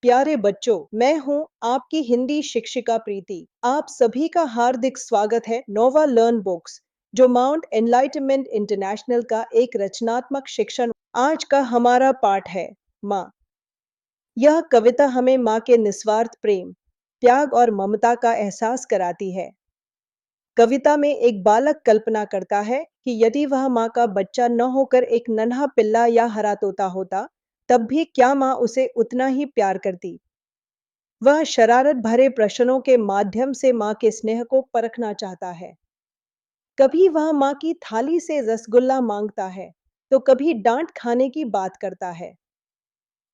प्यारे बच्चों, मैं हूं आपकी हिंदी शिक्षिका प्रीति। आप सभी का हार्दिक स्वागत है नोवा लर्न बुक्स, जो माउंट एनलाइटमेंट इंटरनेशनल का एक रचनात्मक शिक्षण। आज का हमारा पाठ है माँ। यह कविता हमें माँ के निस्वार्थ प्रेम, त्याग और ममता का एहसास कराती है। कविता में एक बालक कल्पना करता है कि यदि वह माँ का बच्चा न होकर एक नन्हा पिल्ला या हरा तोता होता, तब भी क्या माँ उसे उतना ही प्यार करती। वह शरारत भरे प्रश्नों के माध्यम से माँ के स्नेह को परखना चाहता है। कभी वह माँ की थाली से रसगुल्ला मांगता है, तो कभी डांट खाने की बात करता है।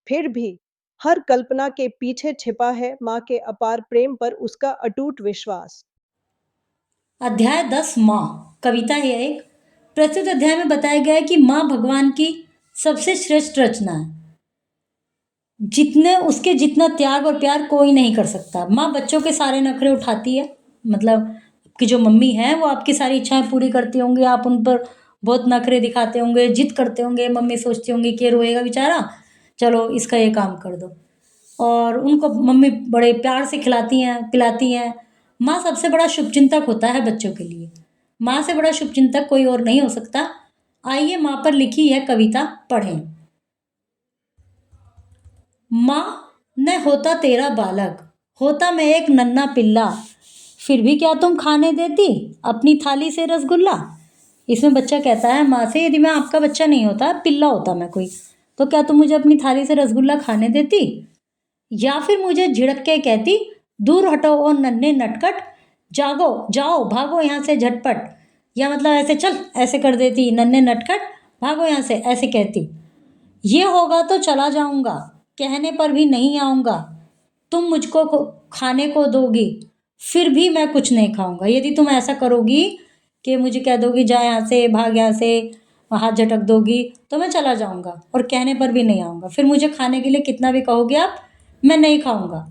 फिर भी हर कल्पना के पीछे छिपा है माँ के अपार प्रेम पर उसका अटूट विश्वास। अध्याय 10 माँ कविता है एक। प्रस्तुत अध्याय में बताया गया है कि माँ भगवान की सबसे श्रेष्ठ रचना है। जितने उसके जितना त्याग और प्यार कोई नहीं कर सकता। माँ बच्चों के सारे नखरे उठाती है। मतलब आपकी जो मम्मी है वो आपकी सारी इच्छाएं पूरी करती होंगी, आप उन पर बहुत नखरे दिखाते होंगे, जिद करते होंगे। मम्मी सोचती होंगी कि ये रोएगा बेचारा, चलो इसका ये काम कर दो। और उनको मम्मी बड़े प्यार से खिलाती हैं पिलाती हैं। माँ सबसे बड़ा शुभचिंतक होता है बच्चों के लिए। माँ से बड़ा शुभचिंतक कोई और नहीं हो सकता। आइए माँ पर लिखी यह कविता पढ़ें। माँ, न होता तेरा बालक, होता मैं एक नन्हा पिल्ला, फिर भी क्या तुम खाने देती अपनी थाली से रसगुल्ला। इसमें बच्चा कहता है माँ से, यदि मैं आपका बच्चा नहीं होता, पिल्ला होता मैं कोई, तो क्या तुम मुझे अपनी थाली से रसगुल्ला खाने देती। या फिर मुझे झिड़क के कहती, दूर हटो ओ नन्हे नटखट, जागो जाओ भागो यहाँ से झटपट। या मतलब ऐसे चल, ऐसे कर देती, नन्हे नटखट भागो यहाँ से, ऐसे कहती। ये होगा तो चला जाऊंगा, कहने पर भी नहीं आऊंगा। तुम मुझको खाने को दोगी, फिर भी मैं कुछ नहीं खाऊंगा। यदि तुम ऐसा करोगी कि मुझे कह दोगी जा यहाँ से, भाग यहाँ से, हाथ झटक दोगी, तो मैं चला जाऊंगा और कहने पर भी नहीं आऊंगा। फिर मुझे खाने के लिए कितना भी कहोगे आप, मैं नहीं खाऊंगा।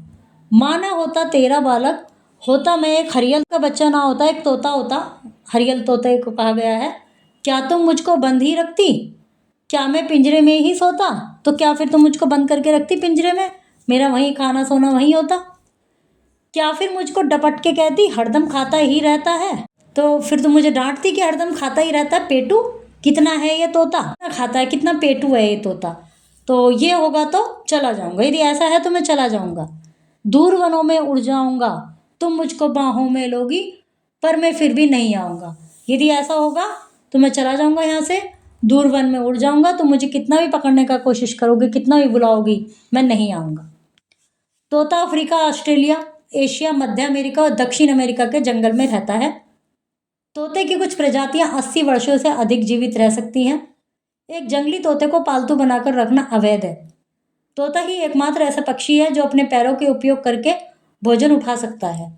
माना होता तेरा बालक, होता मैं एक हरियल का बच्चा ना होता, एक तोता होता। हरियल तोते को कहा गया है। क्या तुम मुझको बंद ही रखती, क्या मैं पिंजरे में ही सोता, तो क्या फिर तुम मुझको बंद करके रखती पिंजरे में, मेरा वहीं खाना सोना वहीं होता। क्या फिर मुझको डपट के कहती हरदम खाता ही रहता है, तो फिर तुम मुझे डांटती कि हरदम खाता ही रहता है, पेटू कितना है ये तोता, कितना खाता है, कितना पेटू है ये तोता। तो ये होगा तो चला जाऊंगा, यदि ऐसा है तो मैं चला जाऊंगा। दूर वनों में उड़ जाऊंगा, तुम मुझको बाहों में लोगी, पर मैं फिर भी नहीं आऊंगा। यदि ऐसा होगा तो मैं चला जाऊंगा यहाँ से, दूर वन में उड़ जाऊंगा, तो मुझे कितना भी पकड़ने का कोशिश करोगे, कितना भी बुलाओगी, मैं नहीं आऊंगा। तोता अफ्रीका, ऑस्ट्रेलिया, एशिया, मध्य अमेरिका और दक्षिण अमेरिका के जंगल में रहता है। तोते की कुछ प्रजातियां 80 वर्षों से अधिक जीवित रह सकती हैं। एक जंगली तोते को पालतू बनाकर रखना अवैध है। तोता ही एकमात्र ऐसा पक्षी है जो अपने पैरों के उपयोग करके भोजन उठा सकता है।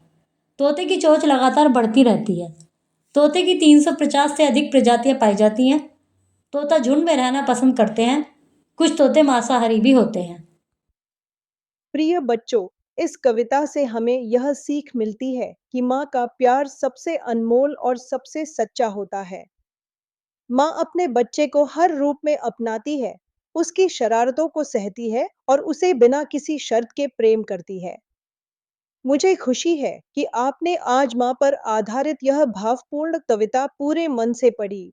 तोते की चोंच लगातार बढ़ती रहती है। तोते की 350 से अधिक प्रजातियां पाई जाती हैं। तोता झुंड में रहना पसंद करते हैं। कुछ तोते मांसाहारी भी होते हैं। प्रिय बच्चों, इस कविता से हमें यह सीख मिलती है कि माँ का प्यार सबसे अनमोल और सबसे सच्चा होता है। माँ अपने बच्चे को हर रूप में अपनाती है, उसकी शरारतों को सहती है और उसे बिना किसी शर्त के प्रेम करती है। मुझे खुशी है कि आपने आज माँ पर आधारित यह भावपूर्ण कविता पूरे मन से पढ़ी